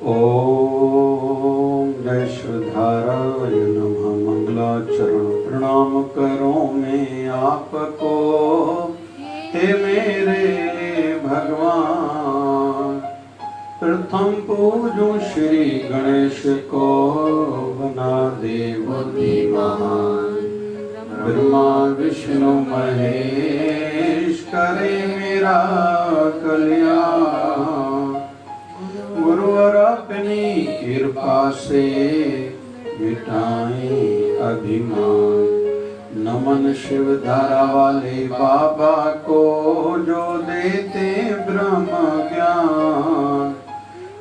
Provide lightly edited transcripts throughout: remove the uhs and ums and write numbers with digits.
ओम जय शुद्धाराय नमः। मंगलाचरण प्रणाम करो मैं आपको, हे मेरे भगवान। प्रथम पूजो श्री गणेश को, बना दे बुद्धिमान। ब्रह्मा विष्णु महेश करे मेरा कल्याण। गुरुवर अपनी कृपा से मिटाए अभिमान। नमन शिव धारा वाले बाबा को, जो देते ब्रह्म ज्ञान।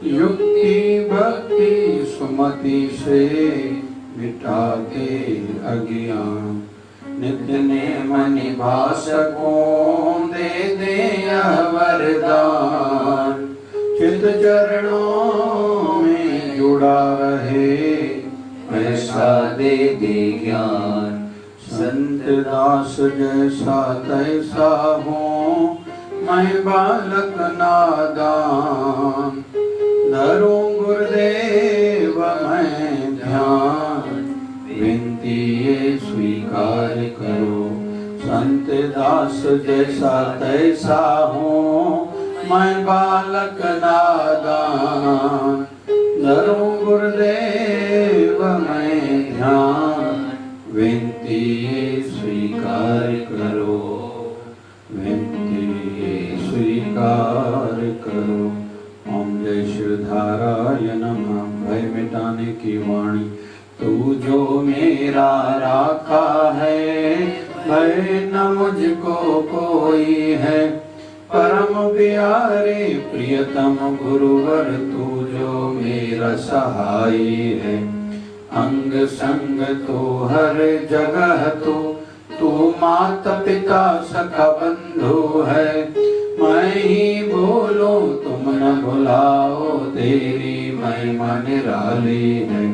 युक्ति भक्ति सुमति से मिटाते अज्ञान। नित्य नेम निभासकों दे दे यह वरदान। चित चरणों में जुड़ा रहे ऐसा दे दे ज्ञान। संत दास जैसा तैसा हूँ मैं बालक नादान। धरूं गुरुदेव मैं ध्यान, विनती ये स्वीकार करो। संत दास जैसा तैसा हूँ मैं बालक नादान। धरूं गुरुदेव मैं ध्यान, विनती ये स्वीकार करो। विनती ये स्वीकार करो। ओम जय शिवधाराय नमः। भय मिटाने की वाणी तू जो मेरा राखा है। भय न मुझको कोई है, परम प्यारे प्रियतम गुरुवर तू जो मेरा सहाय है। अंग संग तो हर जगह तू माता पिता सखा बंधु है। मैं ही बोलूं तुम न भुलाओ, तेरी महिमा निराली है।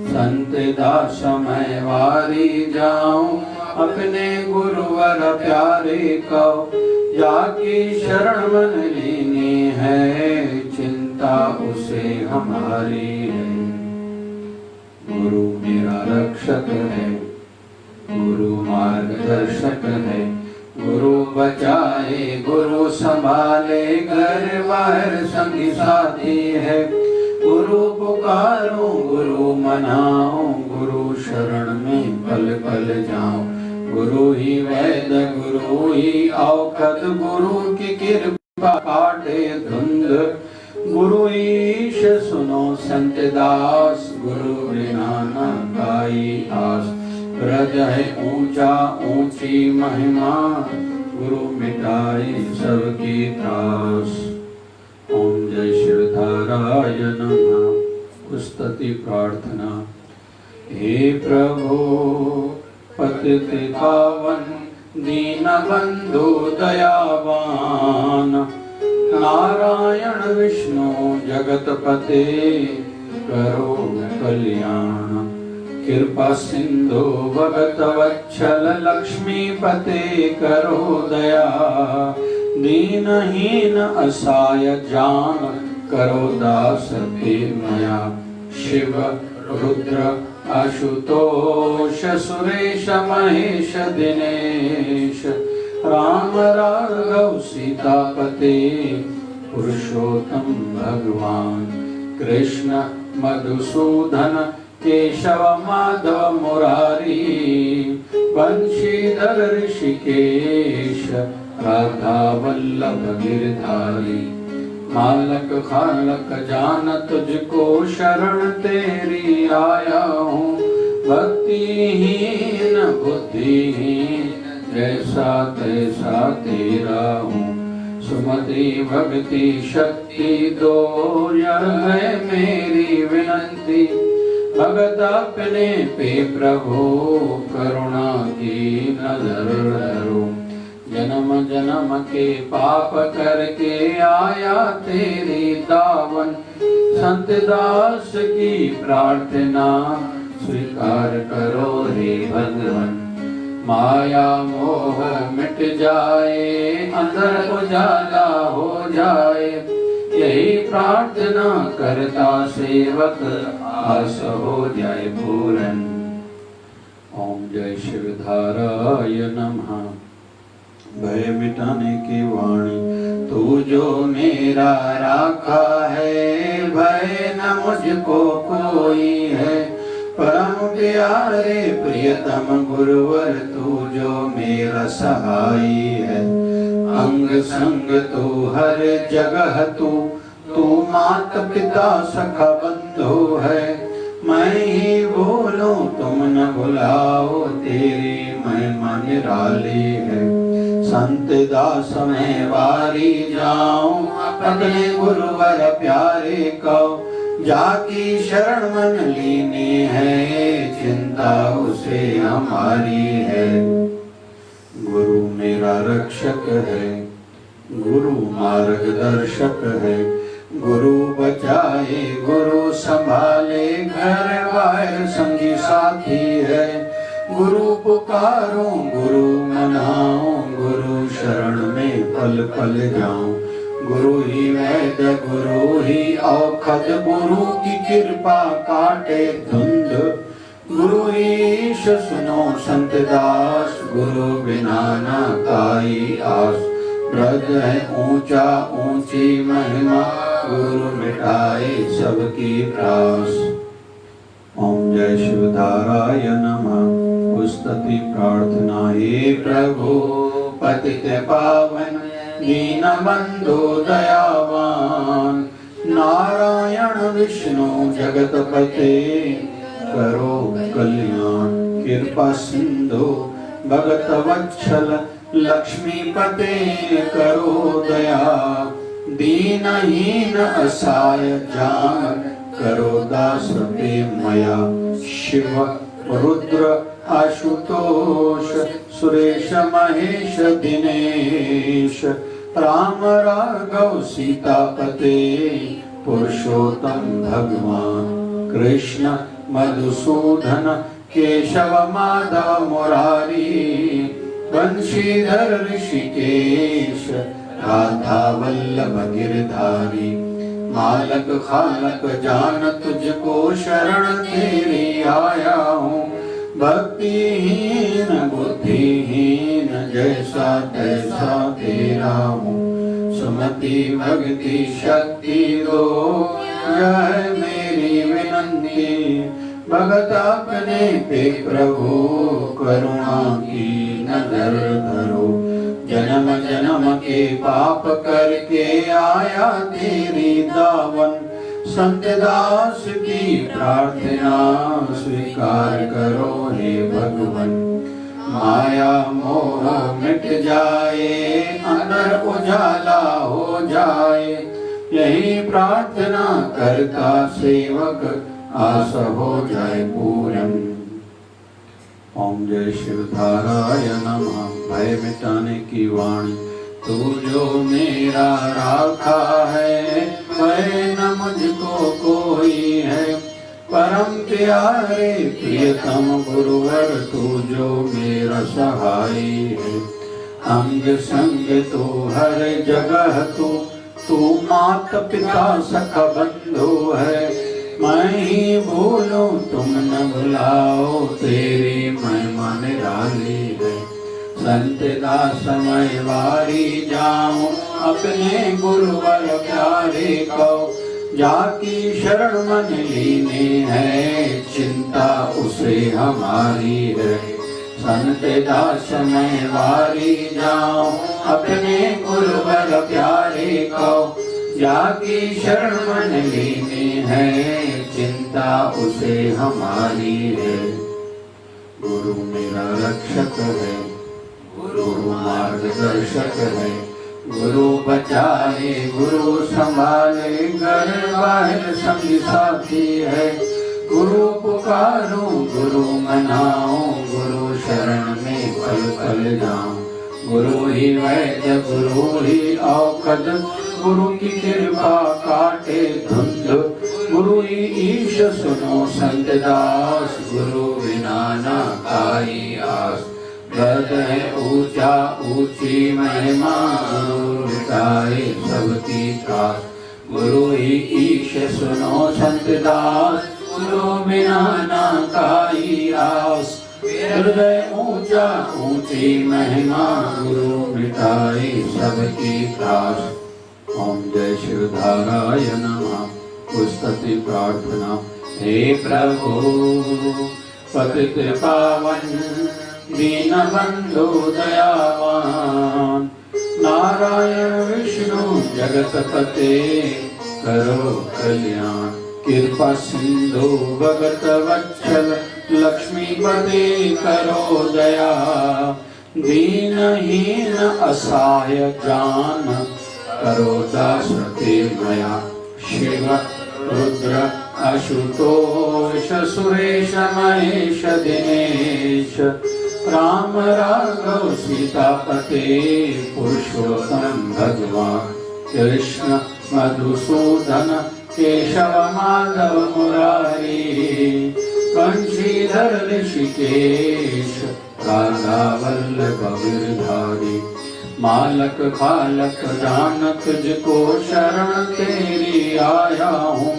संत दास मैं वारी जाऊं, अपने गुरुवर प्यारे को। जाकी शरण मन लेनी है, चिंता उसे हमारी है। गुरु मेरा रक्षक है, गुरु मार्गदर्शक है। गुरु बचाए गुरु संभाले, घर बाहर संगी साथी है। गुरु पुकारो गुरु मनाओ, गुरु शरण में पल पल जाओ। गुरु ही वैद गुरु ही औखद, गुरु की कृपा काटे धुंध। गुरु ईश सुनो संत दास, गुरु बिना न काई आस। ब्रज है ऊंचा ऊंची महिमा, गुरु मिटाए सबकी त्रास। ओम जय शिवधाराय नमः। स्तुति प्रार्थना। हे प्रभु पतित पावन दीन बंधु दयावान। नारायण विष्णु जगत पते करो कल्याण। कृपा सिंधु भगत वत्सल लक्ष्मी पते करो दया। दीनहीन असहाय जान करो दास मया। शिव रुद्र आशुतोष सुरेश महेश दिनेश। राम राघव सीतापते पुरुषोत्तम भगवान। कृष्ण मधुसूदन केशव माधव मुरारी। बंशीधर ऋषिकेश राधा वल्लभ गिरधारी। मालक खालक जान तुझको शरण तेरी आया हूँ। भक्तिहीन बुद्धिहीन जैसा तैसा तेरा हूँ। सुमति भक्ति शक्ति दो, यह है मेरी विनंती। भगत अपने पे प्रभु करुणा की नजर धरो। जन्म जन्म के पाप करके आया तेरी दावन। संत दास की प्रार्थना स्वीकार करो हे भगवान। माया मोह मिट जाए, अंदर उजाला हो जाए। यही प्रार्थना करता सेवक आस हो जाए पूरन। ओम जय शिवधाराय नमः। भय मिटाने की वाणी तू जो मेरा राखा है, भय न मुझको कोई है। परम प्यारे प्रियतम गुरुवर तू जो मेरा सहाई है। अंग संग तू हर जगह तू माता पिता सखा बंधु है। मैं ही बोलूं तुम न बुलाओ, तेरी महिमा निराली है। संत दास में वारी जाऊं, अपने गुरुवर प्यारे को। जाकी शरण मन लीनी है, चिंता उसे हमारी है। गुरु मेरा रक्षक है, गुरु मार्गदर्शक है। गुरु बचाए गुरु संभाले, घर बाहर संगी साथी है। गुरु पुकारूं गुरु मनाऊं, गुरु शरण में पल पल जाऊं। गुरु ही वैद्य गुरु ही औखद, गुरु की कृपा काटे धुंध। गुरु ईश सुनो संत दास, गुरु बिना ना काई आस। ब्रज है ऊंचा ऊंची महिमा, गुरु मिटाए सबकी त्रास। ओम जय शिवधाराय नमः। स्तुति प्रार्थना हे प्रभु पतित पावन दीन बंधु दयावान। नारायण विष्णु जगतपते करो कल्याण। कृपा सिंधु भगत वत्सल लक्ष्मीपते करो दया। दीनहीन असहाय जान करो दास प्रेमया। शिव रुद्र आशुतोष सुरेश महेश दिनेश। राम राघव सीतापते पुरुषोत्तम भगवान। कृष्ण मधुसूदन केशव माधव मुरारी। बंशीधर ऋषिकेश राधा वल्लभ गिरधारी। मालक खालक जान तुझको शरण तेरी आया हूँ। भक्तिहीन बुद्धिहीन जैसा तैसा तेरा हूँ। सुमति भक्ति शक्ति दो, यह मेरी विनंती। भगत अपने पे प्रभु करुणा की नजर धरो। जन्म जन्म के पाप करके आया तेरी दावन। संत दास की प्रार्थना स्वीकार करो हे भगवन। माया मोह मिट जाए, अंदर उजाला हो जाए। यही प्रार्थना करता सेवक आस हो जाए पूरन। ओम जय शिवधाराय नमः। भय मिटाने की वाणी तू जो मेरा राखा है, भय न मुझको कोई है। परम प्यारे प्रियतम गुरुवर तू जो मेरा सहाय है। अंग संग तू हर जगह तू माता पिता सखा बंधु है। मैं ही भूलूं तुम न भुलाओ, तेरी महिमा निराली है। संत दास मैं वारी जाऊं, अपने गुरुवर प्यारे को। जाकी शरण मन लीने है, चिंता उसे हमारी है। संत दास मैं वारी जाऊं, अपने गुरुवर प्यारे को। जाकी शरण मन लीने है, चिंता उसे हमारी है। गुरु मेरा रक्षक है, गुरु मार्गदर्शक है। गुरु बचाए गुरु संभाले, घर बाहर संगी साथी है। गुरु पुकारूं गुरु मनाऊं, गुरु शरण में पल पल जाऊं। गुरु ही वैद्य गुरु ही औखद, गुरु की कृपा काटे धुंध। गुरु ही ईश सुनो संत दास, गुरु बिना ना काई आस। ब्रज है ऊंचा ऊंची महिमा, गुरु मिटाए सबकी त्रास। गुरु ही ईश सुनो संत दास, गुरु बिना ना काई आस। हृदय ऊंचा ऊंची महिमा, गुरु मिटाए सबकी त्रास। ओम जय शिवधाराय नमः। पुस्तति प्रार्थना। हे प्रभु पतित पावन दीनबंधु दयावान, नारायण विष्णु जगतपते करो कल्याण। कृपा सिंधु भगत वत्सल लक्ष्मीपते करो दया। दीनहीन असहाय जान करो दास मया। शिव रुद्र आशुतोष सुरेश महेश दिनेश, राम राघव सीतापते पुरुषोत्तम भगवान। कृष्ण मधुसूदन केशव माधव मुरारी, बंशीधर ऋषिकेश राधा वल्लभ गिरधारी। मालक फालक जानक जिको शरण तेरी आया हूँ,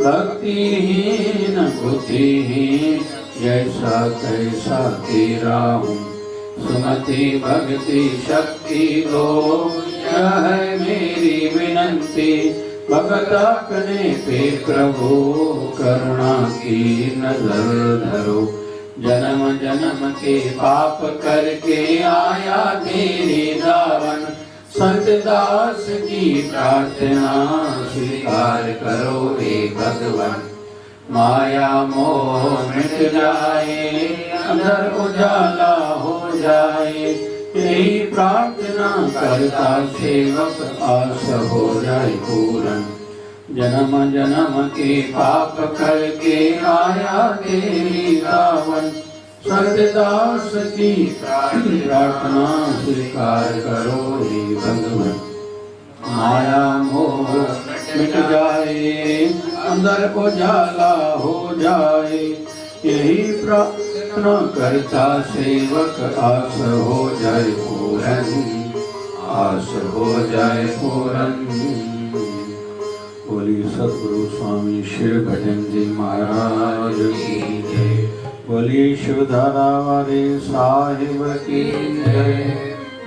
भक्तिहीन बुद्धिहीन जैसा तैसा तेरा हूँ। सुमति भक्ति शक्ति दो, यह है मेरी विनंती। भगत अपने पे प्रभु करुणा की नजर धरो। जन्म जन्म के पाप करके आया तेरी दावन, संत दास की प्रार्थना स्वीकार करो हे भगवान। माया मोह मिट जाए, अंदर उजाला हो जाए, यही प्रार्थना करता सेवक आस हो जाए पूरन। जन्म जन्म के पाप करके आया तेरी दावन, संत दास की प्रार्थना स्वीकार करो हे भगवान। माया मोह मिट जाए, अंदर उजाला हो जाए, यही प्रार्थना करता सेवक आस हो जाए पूरन, आस हो जाए पूरन। बोली सतगुरु स्वामी श्री भजन जी महाराज की जय। बोली शिवधारा वाले साहिब की जय।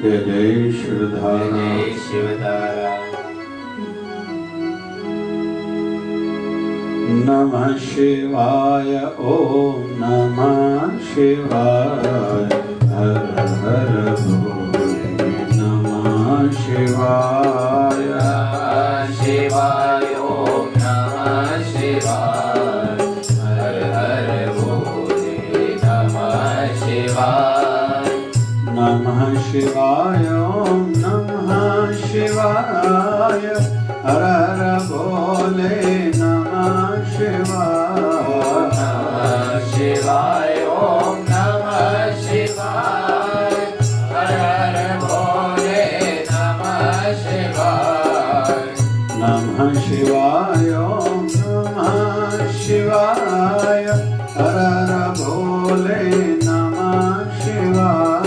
जय जय शिवधारा। शिवधारा। नमः शिवाय ओम नमः शिवाय, हर हर भोले नमः शिवाय। शिवाय ओम नमः शिवाय, हर हर भोले नमः शिवाय। नमः शिवाय ओम नमः शिवाय, हर हर भोले नमः शिवाय। नमः शिवाय ओम नमः शिवाय, हर हर भोले नमः शिवाय। नमः शिवाय ओम नमः शिवाय, हर हर भोले नमः शिवाय।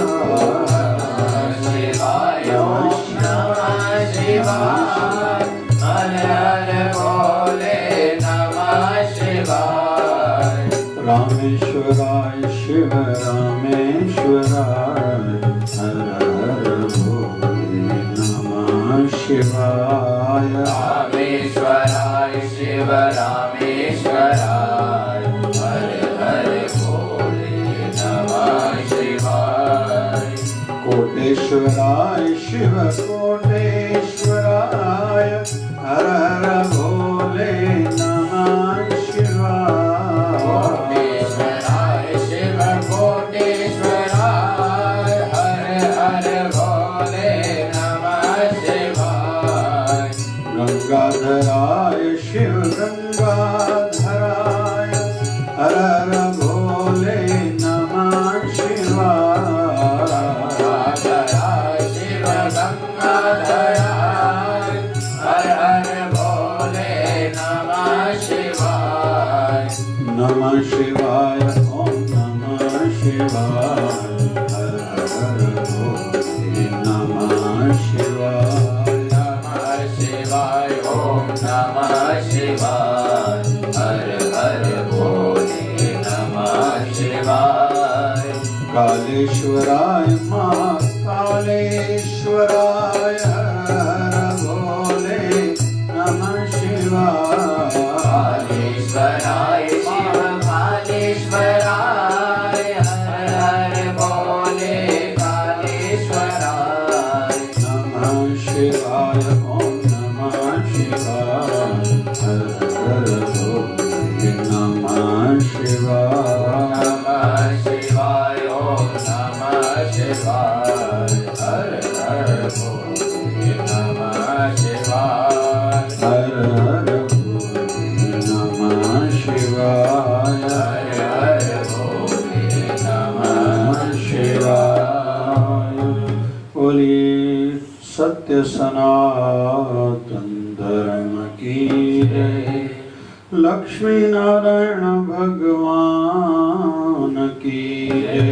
शिवाय ओम नमः शिवाय, हर हर भोले नमः शिवाय। रामेश्वराय शिव रामेश्वराय, हर हर भोले नमः शिवाय। रामेश्वराय शिव रामेश्वराय, हर हर भोले नमः शिवाय। कोटेश्वराय शिव कोटेश्वराय, हर हर भोले नमः शिवाय। कोटेश्वराय शिव कोटेश्वराय, हर हर भोले नमः शिवाय। गंगाधराय शिव गंगाधराय, हर हर भोले नमः शिवाय। गंगाधराय शिव गंगाधराय, हर हर भोले नमः शिवाय। नमः शिवाय ओम नमः शिवाय, हर हर भोले नमः शिवाय। नमः शिवाय ओम शिवाय, हर हर भोले नमः शिवाय। कालेश्वराय महाकालेश्वराय हर भोले नमः शिवाय। कालेश्वराय महाकालेश्वराय हर हर भोले कालेश्वराय नमः शिवाय। ओम नमः शिवाय हर हर भोले नमः शिवाय। नमः शिवाय ओम नमः शिवाय हर हर भोले नमः शिवाय। हर हर भोले नमः शिवाय। हर हर भोले नमः शिवाय। बोलिए सत्य सनातन धर्म की जय। लक्ष्मी नारायण भगवान की जय।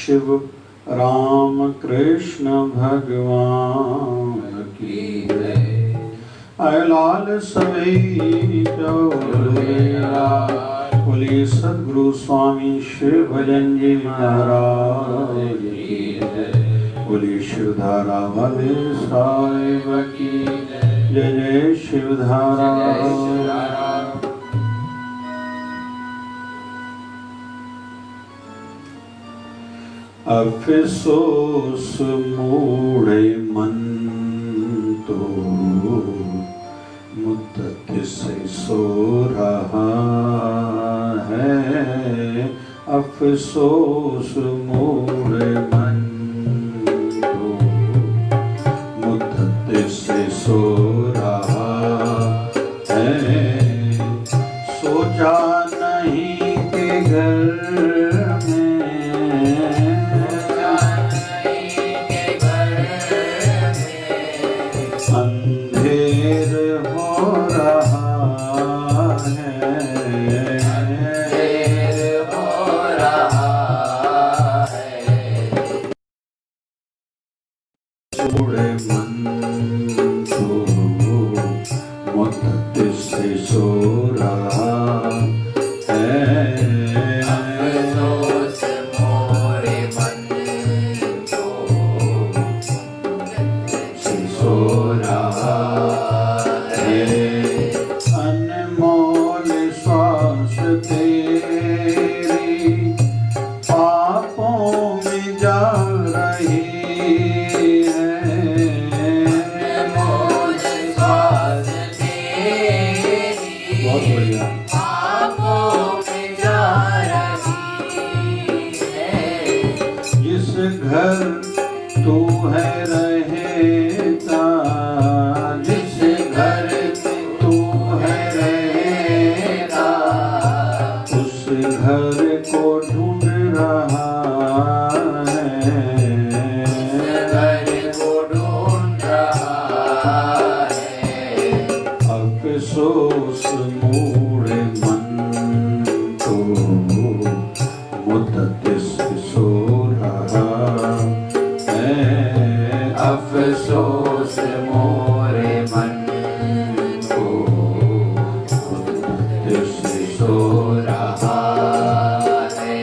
शिव राम कृष्ण भगवान की जय। आय लाल सवई चौरा। बोलिए सद्गुरु स्वामी श्री भजन जी महाराज की जय। बोलिए शिवधारा वाले साहिब की जय। जय शिवधारा। अफसोस मूढ़े मन तो मुद्दत से सो रहा है। अफसोस मूढ़े मन तो मुद्दत से सो रहा है। सोचा नहीं कि घर अंधेर हो रहा है। अंधेर हो रहा है। छोड़े मन को मुद्दत से सो रहा है। अफसोस मोरे मन को सो रहा है। अनमोल श्वास तेरी पापों में जा रही है। अनमोल श्वास तेरी बहुत बढ़िया। पापों में जा रही है। जिस घर तू है रहेगा, जिस घर तू है रहेगा, उस घर को ढूंढ रहा है। घर को ढूंढ रहा है। अफसोस मूढ़े मन को मुद्दत से सो रहा है। अफसोस मोरे मन को मुद्दत से सो रहा है।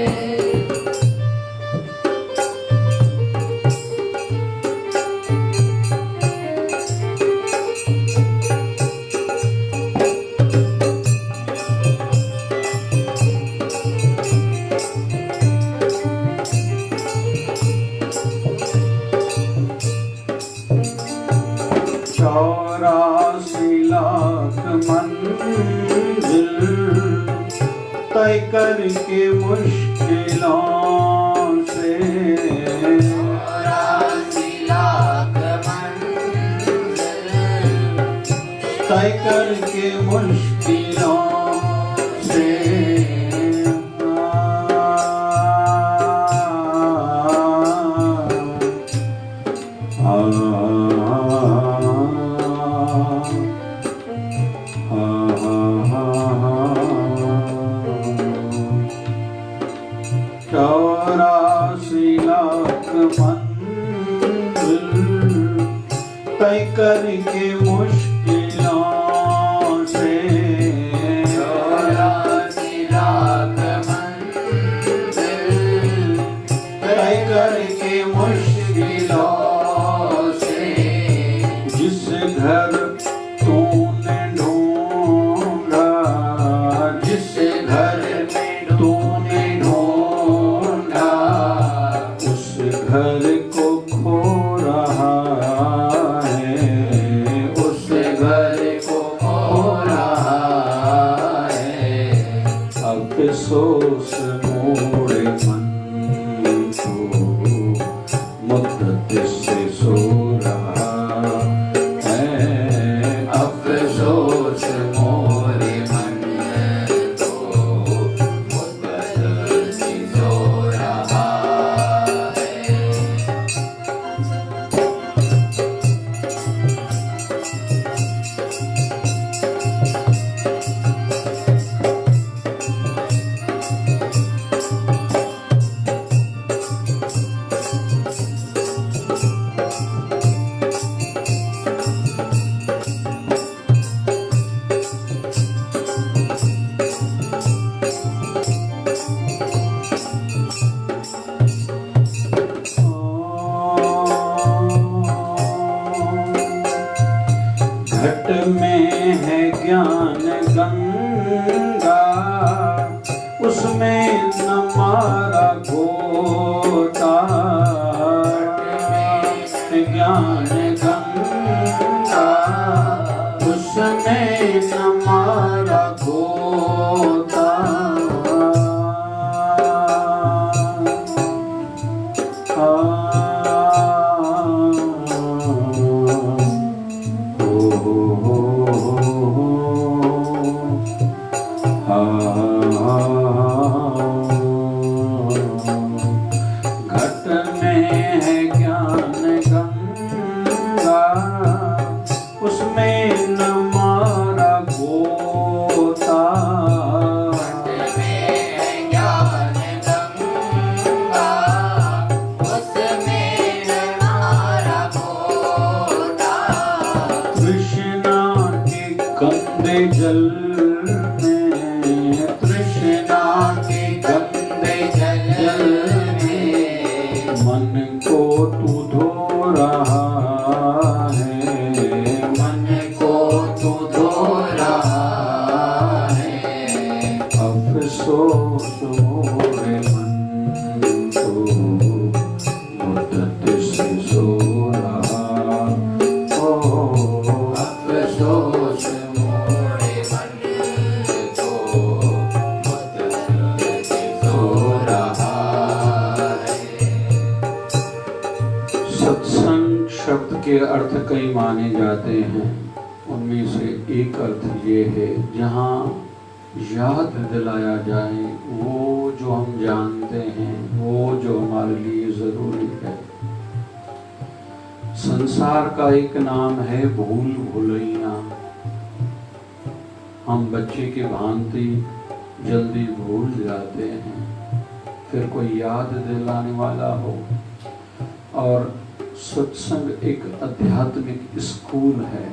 तय करके मुश्किलों से 84 लाख मंजिल तय करके मुश्किलों से तय करके मुश्किलों से अफसोस मोरे मन को, मुद्दत से सो रहा है। अफसोस मोरे मन को, मुद्दत से सो रहा है। घट में है ज्ञान गंगा, उसमें न मारा गोता। ज्ञान गंगा, उसमें न मारा गोता। घट में है ज्ञान गंगा, उसमें न मारा गोता। घट में ज्ञान गंगा, उसमें न मारा गोता। कृष्णा के गंदे जल में, कृष्णा के गंदे जल में मन को तू धो रहा है। मन को तू धो रहा है। अफसोस मोरे मन को, मुद्दत से सो रहा। ओ अफसोस मोरे मन को, मुद्दत से सो रहा है। सत्संग शब्द के अर्थ कई माने जाते हैं। उनमें से एक अर्थ ये है जहाँ याद दिलाया जाए वो जो हम जानते हैं, वो जो हमारे लिए जरूरी है। संसार का एक नाम है भूल भुलैया। हम बच्चे की भांति जल्दी भूल जाते हैं, फिर कोई याद दिलाने वाला हो। और सत्संग एक आध्यात्मिक स्कूल है,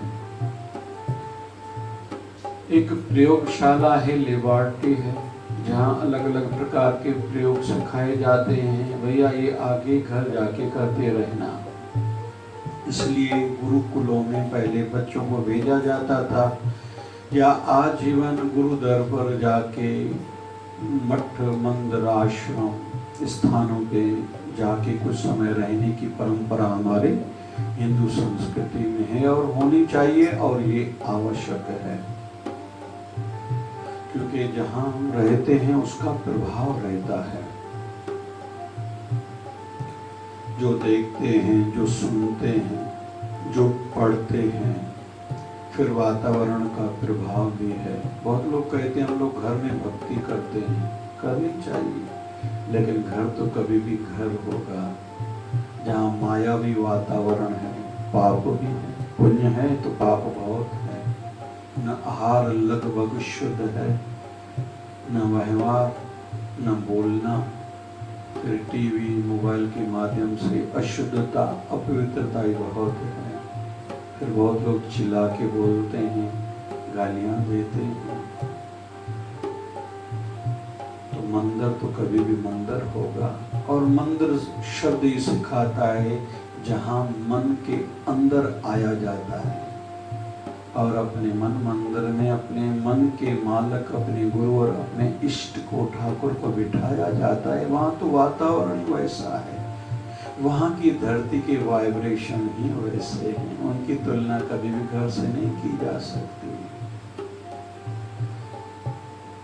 एक प्रयोगशाला है, लेबॉरेटरी है, जहाँ अलग अलग प्रकार के प्रयोग सिखाए जाते हैं। भैया ये आगे घर जाके करते रहना। इसलिए गुरुकुलों में पहले बच्चों को भेजा जाता था, या आजीवन गुरु दर पर जाके मठ मंदिर आश्रम स्थानों पे जाके कुछ समय रहने की परंपरा हमारे हिंदू संस्कृति में है और होनी चाहिए, और ये आवश्यक है। क्योंकि जहाँ हम रहते हैं उसका प्रभाव रहता है। जो देखते हैं, जो सुनते हैं, जो पढ़ते हैं, फिर वातावरण का प्रभाव भी है। बहुत लोग कहते हैं हम लोग घर में भक्ति करते हैं, करनी चाहिए, लेकिन घर तो कभी भी घर होगा जहाँ मायावी वातावरण है, पाप भी है। पुण्य है तो पाप बहुत है। न आहार लगभग शुद्ध है, न व्यवहार, न बोलना। फिर टीवी मोबाइल के माध्यम से अशुद्धता अपवित्रता ही बहुत है। फिर बहुत लोग चिल्ला के बोलते हैं, गालियां देते हैं। तो मंदिर तो कभी भी मंदिर होगा। और मंदिर शब्द ही सिखाता है जहाँ मन के अंदर आया जाता है और अपने मन मंदिर में अपने मन के मालक, अपने गुरु और अपने इष्ट को, ठाकुर को बिठाया जाता है। वहाँ तो वातावरण वैसा है, वहाँ की धरती के वाइब्रेशन ही वैसे हैं। उनकी तुलना कभी भी घर से नहीं की जा सकती।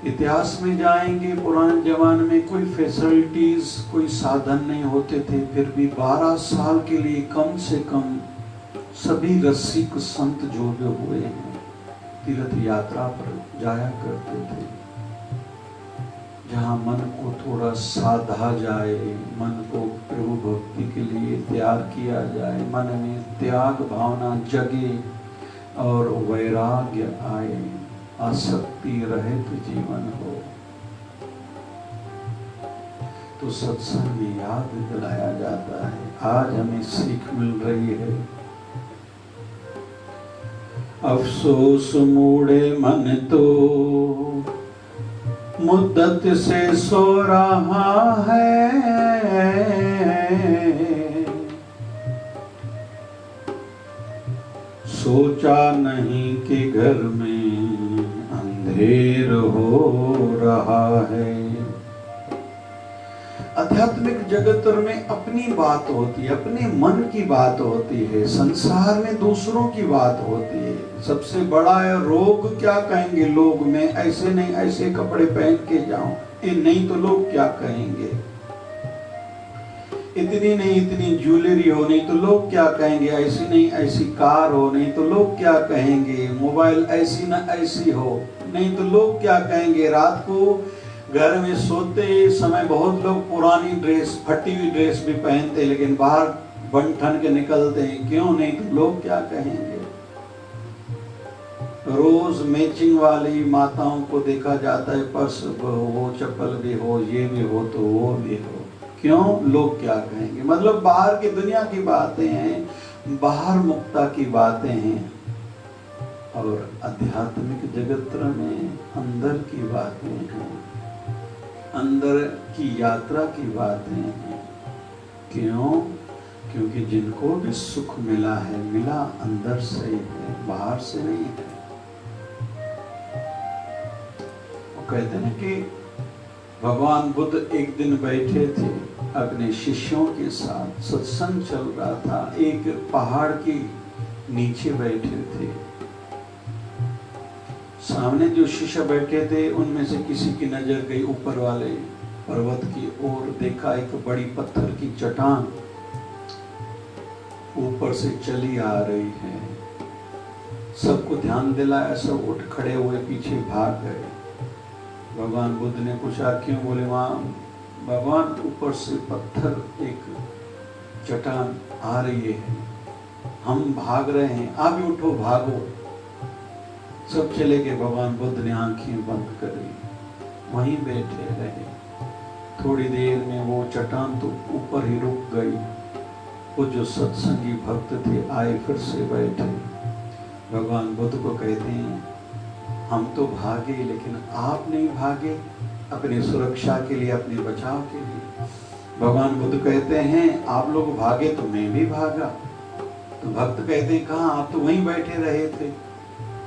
इतिहास में जाएंगे, पुराने जमाने में कोई फैसिलिटीज, कोई साधन नहीं होते थे, फिर भी 12 साल के लिए कम से कम सभी रसिक संत जो हुए हैं तीर्थ यात्रा पर जाया करते थे, जहाँ मन को थोड़ा साधा जाए, मन को प्रभु भक्ति के लिए तैयार किया जाए, मन में त्याग भावना जगे और वैराग्य आए, आसक्ति रहित जीवन हो। तो सत्संग में याद दिलाया जाता है। आज हमें सीख मिल रही है। अफसोस मूढ़े मन तो मुद्दत से सो रहा है, सोचा नहीं कि घर में अंधेर हो रहा है। आध्यात्मिक जगत में अपनी बात होती है, अपने मन की बात होती है, संसार में दूसरों की बात होती है। सबसे बड़ा है रोग, क्या कहेंगे लोग, मैं ऐसे नहीं ऐसे कपड़े पहन के जाऊं, ये नहीं तो लोग क्या कहेंगे, इतनी नहीं इतनी ज्वेलरी हो, नहीं तो लोग क्या कहेंगे, ऐसी नहीं ऐसी कार हो, नहीं तो लोग क्या कहेंगे, मोबाइल ऐसी ना ऐसी हो, नहीं तो लोग क्या कहेंगे। रात को घर में सोते समय बहुत लोग पुरानी ड्रेस, फटी हुई ड्रेस भी पहनते, लेकिन बाहर बन ठन के निकलते हैं, क्यों, नहीं तो लोग क्या कहेंगे। रोज मैचिंग वाली माताओं को देखा जाता है, पर्स हो, चप्पल भी हो, ये भी हो तो वो भी हो, क्यों, लोग क्या कहेंगे। मतलब बाहर की दुनिया की बातें हैं, बाहर मुक्ता की बातें हैं, और आध्यात्मिक जगत में अंदर की बातें हैं, अंदर की यात्रा की बातें हैं। क्यों, क्योंकि जिनको भी सुख मिला है, मिला अंदर से ही है, बाहर से नहीं है। वो कहते हैं कि भगवान बुद्ध एक दिन बैठे थे अपने शिष्यों के साथ, सत्संग चल रहा था, एक पहाड़ के नीचे बैठे थे। सामने जो शिष्य बैठे थे उनमें से किसी की नजर गई ऊपर वाले पर्वत की ओर, देखा एक बड़ी पत्थर की चट्टान ऊपर से चली आ रही है। सबको ध्यान दिलाया, सब उठ खड़े हुए पीछे भाग गए। भगवान बुद्ध ने पूछा क्यों, बोले वहाँ भगवान ऊपर से पत्थर एक चट्टान आ रही है, हम भाग रहे हैं, आप भी उठो भागो। सब चले गए। भगवान बुद्ध ने आंखें बंद करी, वहीं बैठे रहे। थोड़ी देर में वो चट्टान तो ऊपर ही रुक गई। वो जो सत्संगी भक्त थे आए, फिर से बैठे। भगवान बुद्ध को कहते हैं हम तो भागे, लेकिन आप नहीं भागे अपनी सुरक्षा के लिए, अपने बचाव के लिए। भगवान बुद्ध कहते हैं आप लोग भागे तो मैं भी भागा। तो भक्त कहते हैं कहाँ, आप तो वहीं बैठे रहे थे।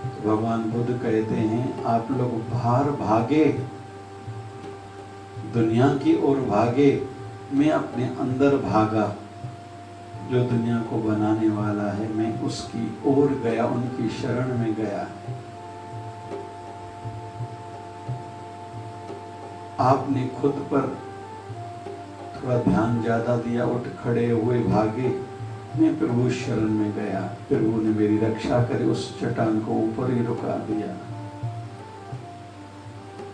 तो भगवान बुद्ध कहते हैं आप लोग बाहर भागे, दुनिया की ओर भागे, मैं अपने अंदर भागा। जो दुनिया को बनाने वाला है, मैं उसकी ओर गया, उनकी शरण में गया। आपने खुद पर थोड़ा ध्यान ज्यादा दिया, उठ खड़े हुए भागे, मैं प्रभु शरण में गया, प्रभु ने मेरी रक्षा करी, उस चट्टान को ऊपर ही रुका दिया।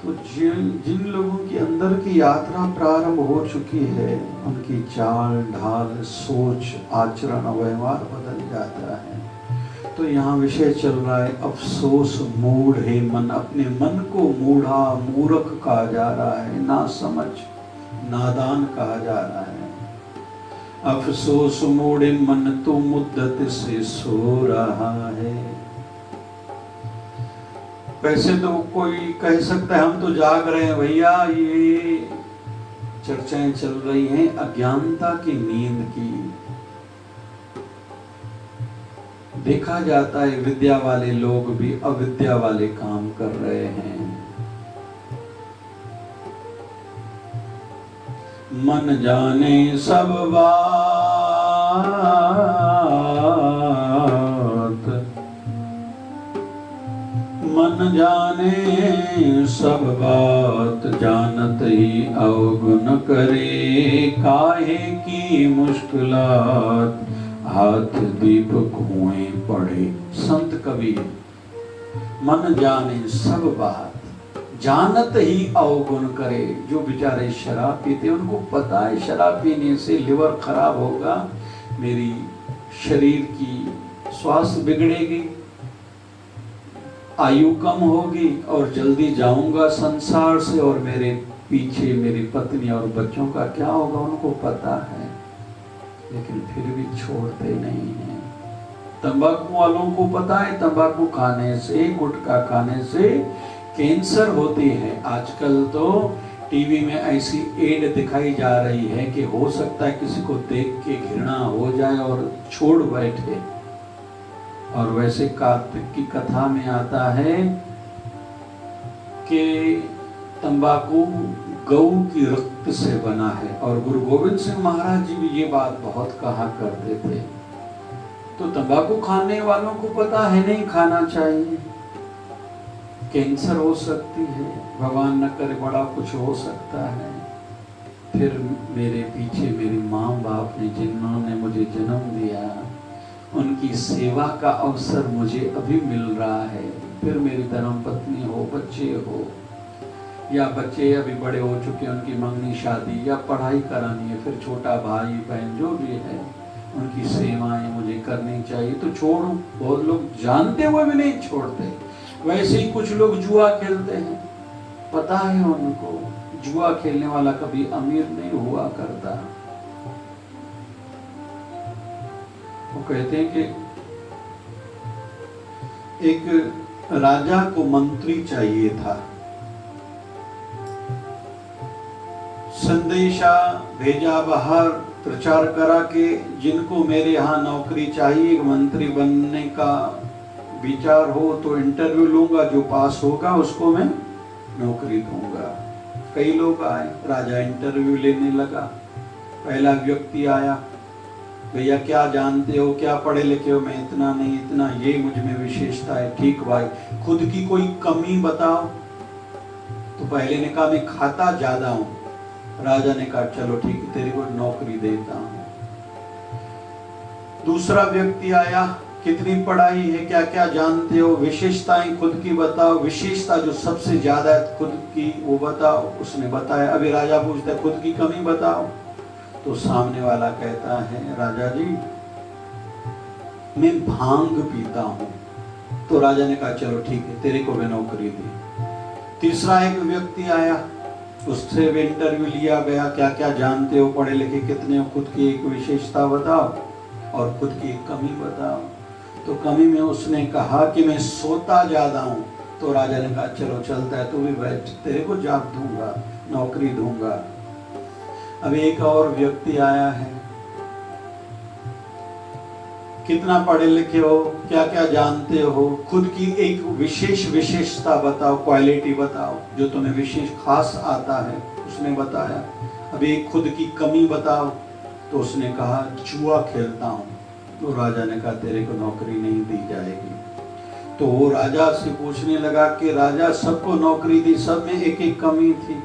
तो जिन लोगों की अंदर की यात्रा प्रारंभ हो चुकी है, उनकी चाल ढाल, सोच, आचरण, व्यवहार बदल जाता है। तो यहाँ विषय चल रहा है अफसोस मूढ़ है मन। अपने मन को मूढ़ा, मूर्ख कहा जा रहा है, ना समझ, नादान कहा जा रहा है। अफसोस मूढ़े मन तो मुद्दत से सो रहा है। वैसे तो कोई कह सकता है हम तो जाग रहे हैं भैया, ये चर्चाएं चल रही हैं अज्ञानता की नींद की। देखा जाता है विद्या वाले लोग भी अविद्या वाले काम कर रहे हैं। मन जाने सब बात, मन जाने सब बात, जानत ही अवगुण करे, काहे की मुश्किलात, हाथ दीप कुएं पड़े। संत कबीर। मन जाने सब बात, जानत ही अवगुण करे। जो बेचारे शराब पीते उनको पता है शराब पीने से लिवर खराब होगा, मेरी शरीर की स्वास्थ्य बिगड़ेगी, आयु कम होगी और जल्दी जाऊंगा संसार से, और मेरे पीछे मेरी पत्नी और बच्चों का क्या होगा उनको पता है, लेकिन फिर भी छोड़ते नहीं हैं। तंबाकू वालों को पता है तंबाकू खाने से, गुटखा खाने से कैंसर होती है। आजकल तो टीवी में ऐसी एड दिखाई जा रही है कि हो सकता है किसी को देख के घृणा हो जाए और छोड़ बैठे। और वैसे कार्तिक की कथा में आता है कि तंबाकू गौ की रक्त से बना है, और गुरु गोविंद सिंह महाराज जी भी ये बात बहुत कहा करते थे। तो तंबाकू खाने वालों को पता है नहीं खाना चाहिए, कैंसर हो सकती है, भगवान न करे बड़ा कुछ हो सकता है। फिर मेरे पीछे मेरी माँ बाप ने, जिन्होंने मुझे जन्म दिया, उनकी सेवा का अवसर मुझे अभी मिल रहा है। फिर मेरी धर्म पत्नी हो, बच्चे हो, या बच्चे अभी बड़े हो चुके हैं, उनकी मंगनी शादी या पढ़ाई करानी है, फिर छोटा भाई बहन जो भी है उनकी सेवाएं मुझे करनी चाहिए, तो छोड़ूं। बहुत लोग जानते हुए भी नहीं छोड़ते। वैसे ही कुछ लोग जुआ खेलते हैं, पता है उनको जुआ खेलने वाला कभी अमीर नहीं हुआ करता। वो कहते हैं कि एक राजा को मंत्री चाहिए था, संदेशा भेजा बाहर, प्रचार करा कि जिनको मेरे यहाँ नौकरी चाहिए, मंत्री बनने का विचार हो तो इंटरव्यू लूंगा, जो पास होगा उसको मैं नौकरी दूंगा। कई लोग आए, राजा इंटरव्यू लेने लगा। पहला व्यक्ति आया, भैया क्या जानते हो, क्या पढ़े लिखे हो? मैं इतना नहीं, इतना, ये मुझ में विशेषता है। ठीक भाई, खुद की कोई कमी बताओ। तो पहले ने कहा मैं खाता ज्यादा हूं। राजा ने कहा चलो ठीक है, तेरे को नौकरी देता हूं। दूसरा व्यक्ति आया, कितनी पढ़ाई है, क्या क्या जानते हो, विशेषताएं खुद की बताओ। विशेषता जो सबसे ज्यादा है खुद की वो बताओ। उसने बताया। अभी राजा पूछता है खुद की कमी बताओ। तो सामने वाला कहता है, राजा जी मैं भांग पीता हूं। तो राजा ने कहा चलो ठीक है, तेरे को मैं नौकरी दी। तीसरा एक व्यक्ति आया, उससे भी इंटरव्यू लिया गया, क्या क्या जानते हो, पढ़े लिखे कितने हो, खुद की एक विशेषता बताओ और खुद की एक कमी बताओ। तो कमी में उसने कहा कि मैं सोता ज्यादा हूं। तो राजा ने कहा चलो चलता है, तू भी बैठ, तेरे को जॉब दूंगा, नौकरी दूंगा। अब एक और व्यक्ति आया है, कितना पढ़े लिखे हो, क्या क्या जानते हो, खुद की एक विशेषता बताओ, क्वालिटी बताओ जो तुम्हें विशेष खास आता है। उसने बताया। अब एक खुद की कमी बताओ। तो उसने कहा जुआ खेलता हूं। तो राजा ने कहा तेरे को नौकरी नहीं दी जाएगी। तो वो राजा से पूछने लगा कि राजा सबको नौकरी दी, सब में एक एक कमी थी,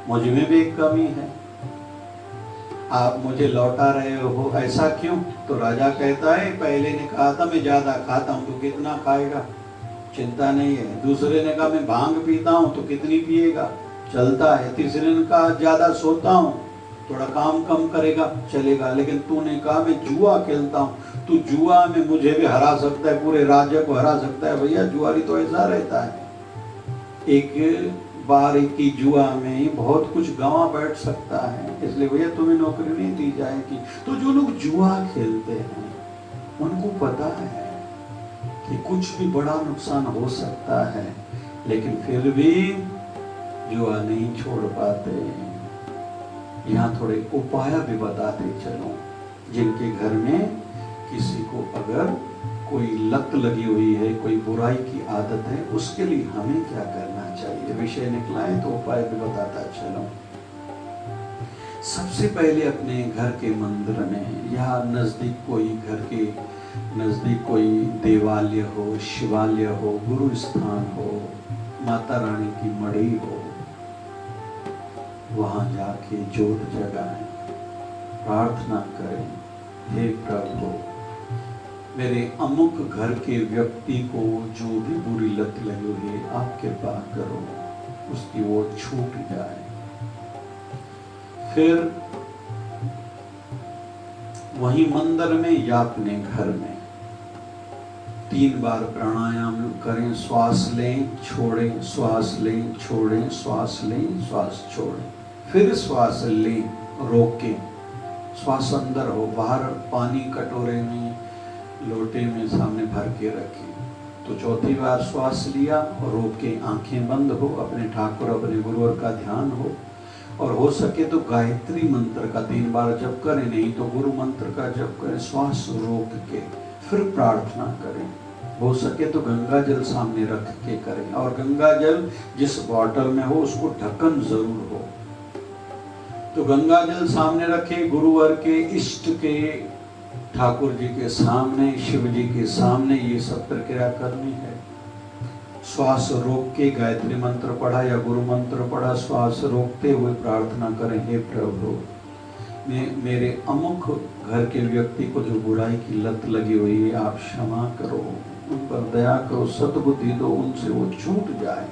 मुझ में भी एक कमी है, आप मुझे लौटा रहे हो, ऐसा क्यों? तो राजा कहता है पहले ने कहा था मैं ज्यादा खाता हूं, तो कितना खाएगा, चिंता नहीं है। दूसरे ने कहा मैं भांग पीता हूं, तो कितनी पिएगा, चलता है। तीसरे ने कहा ज्यादा सोता हूं, थोड़ा काम कम करेगा, चलेगा। लेकिन तूने कहा मैं जुआ खेलता हूं, तू जुआ में मुझे भी हरा सकता है, पूरे राज्य को हरा सकता है। भैया जुआरी तो ऐसा रहता है, एक बार की जुआ में बहुत कुछ गंवा बैठ सकता है, इसलिए भैया तुम्हें नौकरी नहीं दी जाएगी। तो जो लोग जुआ खेलते हैं उनको पता है कि कुछ भी बड़ा नुकसान हो सकता है, लेकिन फिर भी जुआ नहीं छोड़ पाते। यहाँ थोड़े उपाय भी बताते चलो, जिनके घर में किसी को अगर कोई लत लगी हुई है, कोई बुराई की आदत है, उसके लिए हमें क्या करना चाहिए। विषय निकला है तो उपाय भी बताता चलो। सबसे पहले अपने घर के मंदिर में या नजदीक कोई घर के नजदीक कोई देवालय हो, शिवालय हो, गुरु स्थान हो, माता रानी की मढ़ी हो, वहां जाके जोत जगाएं, प्रार्थना करें, हे प्रभु मेरे अमुक घर के व्यक्ति को जो भी बुरी लत लगी हुई है आप कृपा करो, उसकी वो छूट जाए। फिर वही मंदिर में या अपने घर में 3 बार प्राणायाम करें। श्वास लें, छोड़ें, श्वास लें, छोड़ें, श्वास लें, श्वास छोड़ें, फिर श्वास लें, रोकें, श्वास अंदर हो, बाहर पानी कटोरे में लोटे में सामने भर के रखें। तो चौथी बार श्वास लिया और रोके, आंखें बंद हो, अपने ठाकुर अपने गुरुवर का ध्यान हो, और हो सके तो गायत्री मंत्र का 3 बार जप करें, नहीं तो गुरु मंत्र का जप करें। श्वास रोक के फिर प्रार्थना करें। हो सके तो गंगा जल सामने रख के करें, और गंगा जल जिस बॉटल में हो उसको ढक्कन जरूर हो। तो गंगा जल सामने रखे, गुरुवर के, इष्ट के, ठाकुर जी के सामने, शिव जी के सामने ये सब प्रक्रिया करनी है। श्वास रोक के गायत्री मंत्र पढ़ा या गुरु मंत्र पढ़ा, श्वास रोकते हुए प्रार्थना करें, हे प्रभु मेरे अमुक घर के व्यक्ति को जो बुराई की लत लगी हुई है आप क्षमा करो, उन पर दया करो, सद्बुद्धि दो, उनसे वो छूट जाए।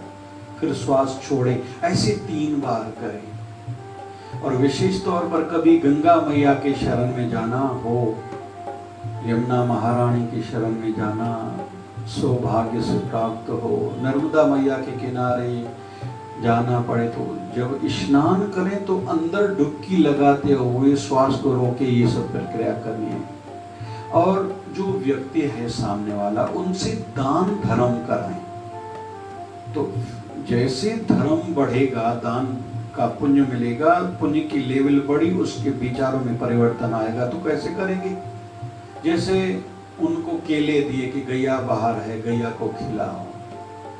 फिर श्वास छोड़े, ऐसे 3 बार करें। और विशेष तौर पर कभी गंगा मैया के शरण में जाना हो, यमुना महारानी की शरण में जाना सौभाग्य से प्राप्त हो, नर्मदा मैया के किनारे जाना पड़े तो जब स्नान करें तो अंदर डुबकी लगाते हुए श्वास को रोके, ये सब प्रक्रिया करनी है। और जो व्यक्ति है सामने वाला उनसे दान धर्म कराएं। तो जैसे धर्म बढ़ेगा दान का पुण्य मिलेगा, पुण्य की लेवल बढ़ी, उसके विचारों में परिवर्तन आएगा। तो कैसे करेंगे? जैसे उनको केले दिए कि गैया बाहर है, गैया को खिलाओ,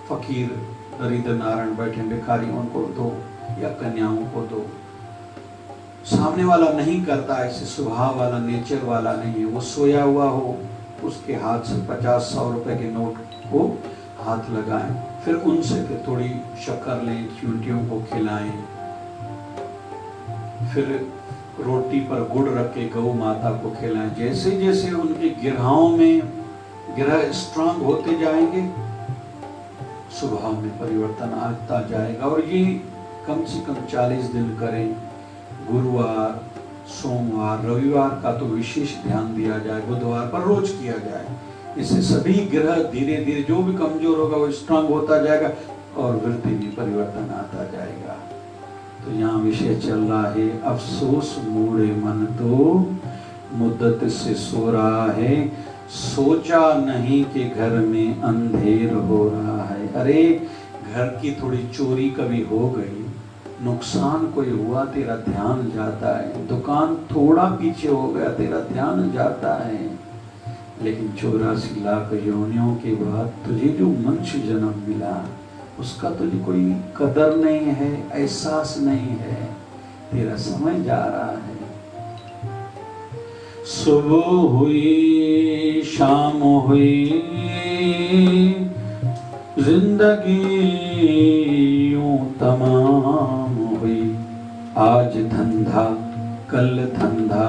फकीर दरिद्र नारायण बैठे भिखारी उनको दो, या कन्याओं को दो। सामने वाला नहीं करता, ऐसे स्वभाव वाला, नेचर वाला नहीं है, वो सोया हुआ हो, उसके हाथ से 50-100 रुपए के नोट को हाथ लगाएं, फिर उनसे फिर थोड़ी शक्कर लें, चींटियों को खिलाएं, फिर रोटी पर गुड़ रख के गौ माता को खिलाएं। जैसे जैसे उनके गिरहाओं में गिरह स्ट्रांग होते जाएंगे, स्वभाव में परिवर्तन आता जाएगा। और ये कम से कम 40 दिन करें। गुरुवार, सोमवार, रविवार का तो विशेष ध्यान दिया जाए, बुधवार पर रोज किया जाए। इससे सभी ग्रह धीरे धीरे जो भी कमजोर होगा वो स्ट्रांग होता जाएगा और वृद्धि में परिवर्तन आता जाएगा। तो यहाँ विषय चल रहा है, अफसोस मूढ़े मन तो मुद्दत से सो रहा है, सोचा नहीं कि घर में अंधेर हो रहा है। अरे घर की थोड़ी चोरी कभी हो गई, नुकसान कोई हुआ, तेरा ध्यान जाता है। दुकान थोड़ा पीछे हो गया, तेरा ध्यान जाता है। लेकिन 84 लाख योनियों के बाद तुझे जो मनुष्य जन्म मिला उसका तुझे कोई कदर नहीं है, एहसास नहीं है, तेरा समय जा रहा है। सुबह हुई शाम हुई, जिंदगी यूं तमाम हुई। आज धंधा कल धंधा,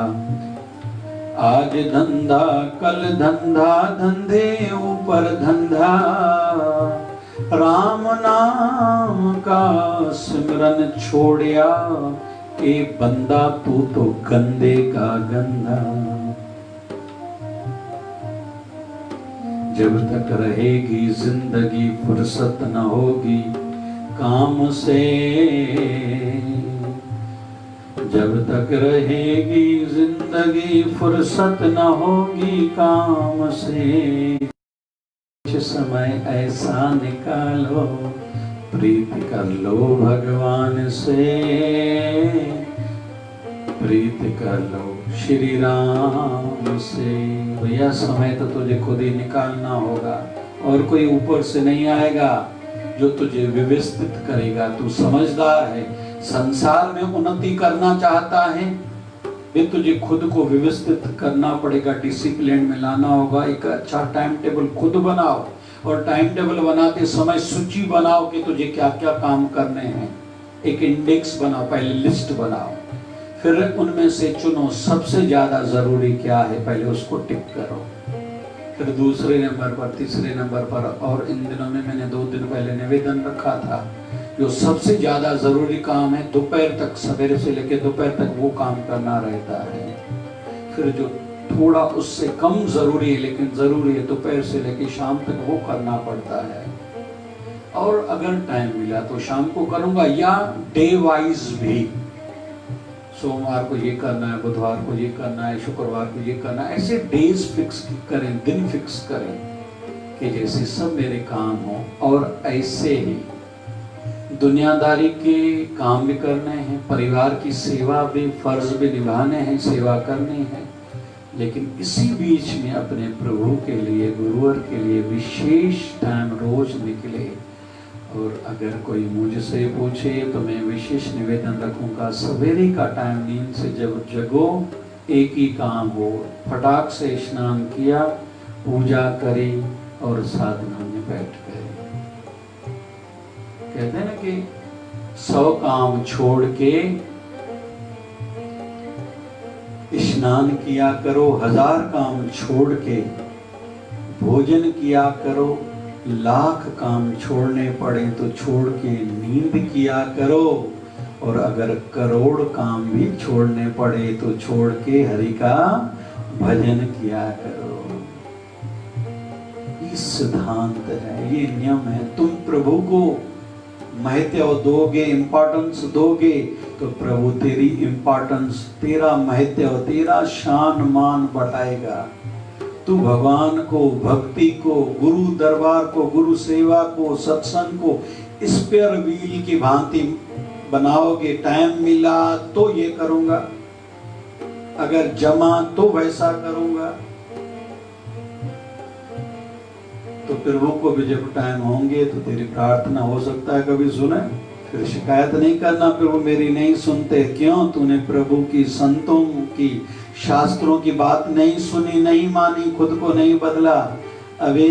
आज धंधा कल धंधा, धंधे ऊपर धंधा। राम नाम का सिमरन छोड़िया, ए बंदा तू तो गंदे का गंदा। जब तक रहेगी जिंदगी फुर्सत न होगी काम से, जब तक रहेगी जिंदगी फुर्सत न होगी काम से। कुछ समय ऐसा निकालो, प्रीति कर लो भगवान से, प्रीति कर लो श्री राम से। भैया समय तो तुझे खुद ही निकालना होगा, और कोई ऊपर से नहीं आएगा जो तुझे व्यवस्थित करेगा। तू समझदार है, संसार में उन्नति करना चाहता है, फिर तुझे खुद को व्यवस्थित करना पड़ेगा, डिसिप्लिन में लाना होगा। एक अच्छा टाइम टेबल खुद बनाओ, और टाइम टेबल बनाते समय सूची बनाओ कि तुझे क्या क्या काम करने हैं। एक इंडेक्स बनाओ, पहले लिस्ट बनाओ, फिर उनमें से चुनो सबसे ज्यादा जरूरी क्या है, पहले उसको टिक करो। फिर दूसरे नंबर पर, तीसरे नंबर पर, और इन दिनों में मैंने 2 दिन पहले निवेदन रखा था, जो सबसे ज्यादा जरूरी काम है दोपहर तक, सवेरे से लेकर दोपहर तक वो काम करना रहता है। फिर जो थोड़ा उससे कम जरूरी है लेकिन जरूरी है, दोपहर से लेकर शाम तक वो करना पड़ता है। और अगर टाइम मिला तो शाम को करूंगा, या डे वाइज भी, सोमवार को ये करना है, बुधवार को ये करना है, शुक्रवार को ये करना है, ऐसे डेज फिक्स करें, दिन फिक्स करें कि जैसे सब मेरे काम हो। और ऐसे ही दुनियादारी के काम भी करने हैं, परिवार की सेवा भी, फर्ज भी निभाने हैं, सेवा करनी है, लेकिन इसी बीच में अपने प्रभु के लिए, गुरुवर के लिए विशेष टाइम रोज निकले। और अगर कोई मुझसे पूछे तो मैं विशेष निवेदन रखूंगा, सवेरे का टाइम नींद से जब जगो, एक ही काम हो, फटाक से स्नान किया, पूजा करी और साधना में बैठ गए। कहते हैं ना कि 100 काम छोड़ के स्नान किया करो, 1000 काम छोड़ के भोजन किया करो, 1,00,000 काम छोड़ने पड़े तो छोड़ के नींद किया करो, और अगर करोड़ काम भी छोड़ने पड़े तो छोड़ के हरि का भजन किया करो। ये सिद्धांत है, ये नियम है। तुम प्रभु को महत्व दोगे, इंपॉर्टेंस दोगे, तो प्रभु तेरी इंपॉर्टेंस, तेरा महत्व, तेरा शान मान बढ़ाएगा। तू भगवान को, भक्ति को, गुरु दरबार को, गुरु सेवा को, सत्संग को स्पेयर व्हील की भांति बनाओगे। टाइम मिला तो ये करूंगा, अगर जमा तो वैसा करूंगा, तो प्रभु को भी जब टाइम होंगे तो तेरी प्रार्थना हो सकता है कभी सुने, फिर शिकायत नहीं करना प्रभु मेरी नहीं सुनते। क्यों? तूने प्रभु की, संतों की, शास्त्रों की बात नहीं सुनी, नहीं मानी, खुद को नहीं बदला। अभी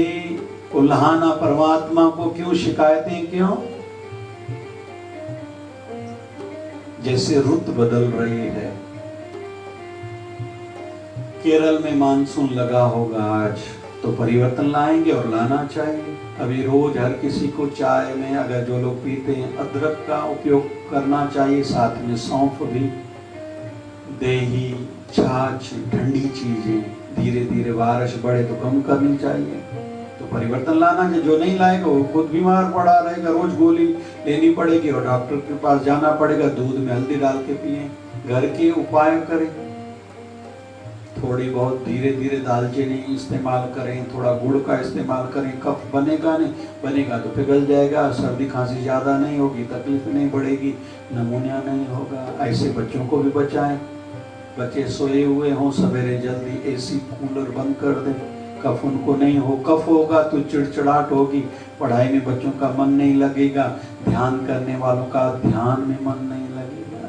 उल्हाना परमात्मा को क्यों शिकायतें, क्यों? जैसे रुत बदल रही है। केरल में मानसून लगा होगा आज, तो परिवर्तन लाएंगे और लाना चाहिए। अभी रोज हर किसी को चाय में, अगर जो लोग पीते हैं, अदरक का उपयोग करना चाहिए, साथ में सौंफ भी, दही, छाछ, ठंडी चीजें। धीरे धीरे बारिश बढ़े तो कम करनी चाहिए। तो परिवर्तन लाना है। जो नहीं लाएगा वो खुद बीमार पड़ा रहेगा, रोज गोली लेनी पड़ेगी और डॉक्टर के पास जाना पड़ेगा। दूध में हल्दी डाल के पिए, घर के उपाय करें। थोड़ी बहुत धीरे धीरे दालचीनी इस्तेमाल करें, थोड़ा गुड़ का इस्तेमाल करें। कफ बनेगा नहीं, बनेगा तो पिघल जाएगा। सर्दी खांसी ज़्यादा नहीं होगी, तकलीफ नहीं बढ़ेगी, नमूनिया नहीं होगा। ऐसे बच्चों को भी बचाएं। बच्चे सोए हुए हों, सवेरे जल्दी एसी कूलर बंद कर दें, कफ उनको नहीं हो। कफ होगा तो चिड़चिड़ाहट होगी, पढ़ाई में बच्चों का मन नहीं लगेगा, ध्यान करने वालों का ध्यान में मन नहीं लगेगा।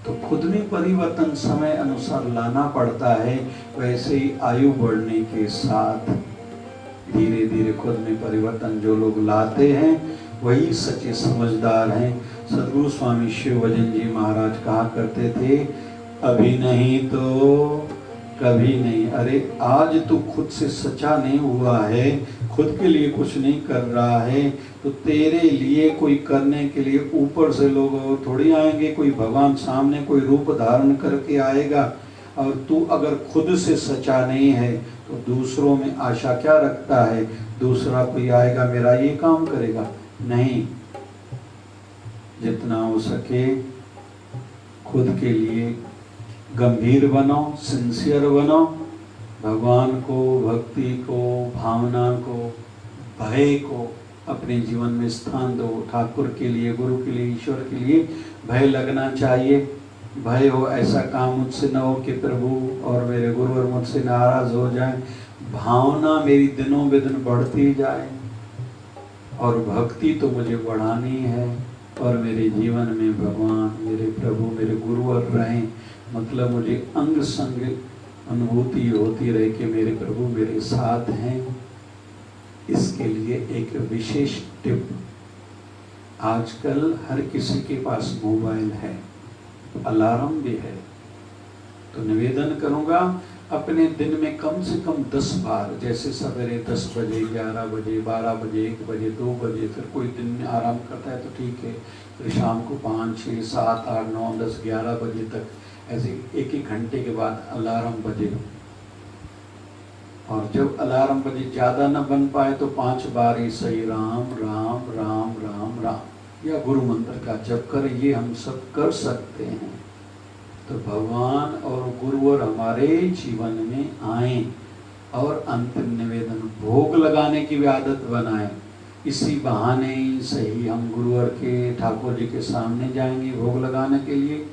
तो खुद में परिवर्तन समय अनुसार लाना पड़ता है। वैसे ही आयु बढ़ने के साथ धीरे धीरे खुद में परिवर्तन जो लोग लाते हैं वही सच्चे समझदार हैं। सदगुरु स्वामी शिव भजन जी महाराज कहा करते थे, अभी नहीं तो कभी नहीं। अरे आज तू खुद से सच्चा नहीं हुआ है, खुद के लिए कुछ नहीं कर रहा है, तो तेरे लिए कोई करने के लिए ऊपर से लोग थोड़ी आएंगे। कोई भगवान सामने कोई रूप धारण करके आएगा। और तू अगर खुद से सच्चा नहीं है तो दूसरों में आशा क्या रखता है? दूसरा कोई आएगा मेरा ये काम करेगा, नहीं। जितना हो सके खुद के लिए गंभीर बनो, सिंसियर बनो। भगवान को, भक्ति को, भावना को, भय को अपने जीवन में स्थान दो। ठाकुर के लिए, गुरु के लिए, ईश्वर के लिए भय लगना चाहिए। भय हो ऐसा काम मुझसे न हो कि प्रभु और मेरे गुरु और मुझसे नाराज हो जाए। भावना मेरी दिनों बेदिन बढ़ती जाए। और भक्ति तो मुझे बढ़ानी है, और मेरे जीवन में भगवान मेरे प्रभु मेरे गुरुवर रहें, मतलब मुझे अंग संग अनुभूति होती रहे कि मेरे प्रभु मेरे साथ हैं। इसके लिए एक विशेष टिप, आजकल हर किसी के पास मोबाइल है, अलार्म भी है, तो निवेदन करूंगा अपने दिन में कम से कम 10 बार, जैसे सवेरे 10 बजे, 11 बजे, 12 बजे, 1 बजे, 2 बजे, फिर कोई दिन में आराम करता है तो ठीक है, फिर शाम को 5, 6, 7, 8, 9, 10, 11 बजे तक, ऐसे 1-1 घंटे के बाद अलार्म बजे। और जब अलार्म बजे ज़्यादा न बन पाए तो 5 बार ही सही राम राम राम राम राम या गुरु मंत्र का जप कर, ये हम सब कर सकते हैं। तो भगवान और गुरुवर हमारे जीवन में आए और अंतिम निवेदन भोग लगाने की भी आदत बनाए। इसी बहाने ही सही हम गुरुवर के ठाकुर जी के सामने जाएंगे भोग लगाने के लिए।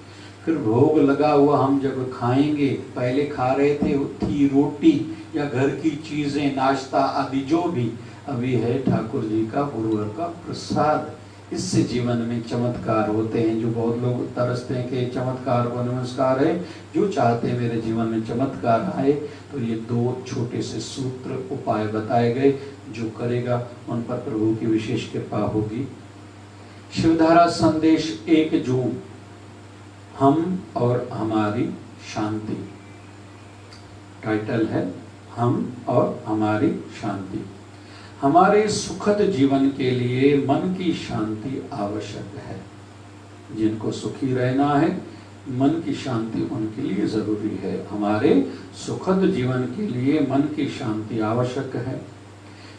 फिर भोग लगा हुआ हम जब खाएंगे, पहले खा रहे थी रोटी या घर की चीज़ें, नाश्ता आदि जो भी, अभी है ठाकुर जी का गुरुवर का प्रसाद। इससे जीवन में चमत्कार होते हैं। जो बहुत लोग तरसते हैं कि चमत्कार को नमस्कार है, जो चाहते हैं मेरे जीवन में चमत्कार आए, तो ये 2 छोटे से सूत्र उपाय बताए गए, जो करेगा उन पर प्रभु की विशेष कृपा होगी। शिवधारा संदेश 1 जून, हम और हमारी शांति, टाइटल है हम और हमारी शांति। हमारे सुखद जीवन के लिए मन की शांति आवश्यक है। जिनको सुखी रहना है, मन की शांति उनके लिए जरूरी है। हमारे सुखद जीवन के लिए मन की शांति आवश्यक है।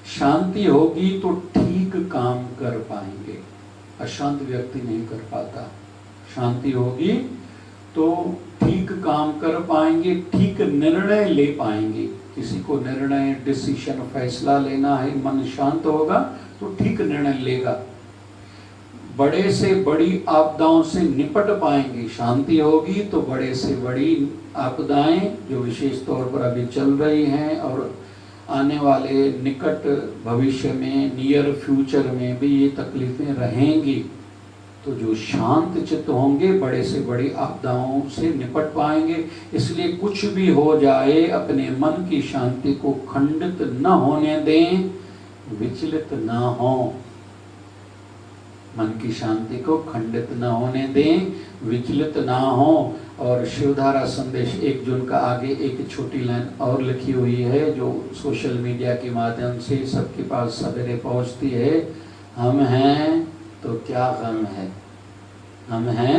शांति होगी तो ठीक काम कर पाएंगे, अशांत व्यक्ति नहीं कर पाता। शांति होगी तो ठीक काम कर पाएंगे, ठीक निर्णय ले पाएंगे। किसी को निर्णय, डिसीजन, फैसला लेना है, मन शांत होगा तो ठीक निर्णय लेगा। बड़े से बड़ी आपदाओं से निपट पाएंगे। शांति होगी तो बड़े से बड़ी आपदाएं जो विशेष तौर पर अभी चल रही हैं और आने वाले निकट भविष्य में, नियर फ्यूचर में भी ये तकलीफें रहेंगी, तो जो शांत चित्त होंगे बड़े से बड़ी आपदाओं से निपट पाएंगे। इसलिए कुछ भी हो जाए, अपने मन की शांति को खंडित न होने दें, विचलित न हो। मन की शांति को खंडित न होने दें, विचलित ना हो। और शिवधारा संदेश 1 जून का आगे एक छोटी लाइन और लिखी हुई है, जो सोशल मीडिया के माध्यम से सबके पास सवेरे पहुंचती है। हम हैं तो क्या गम है, हम हैं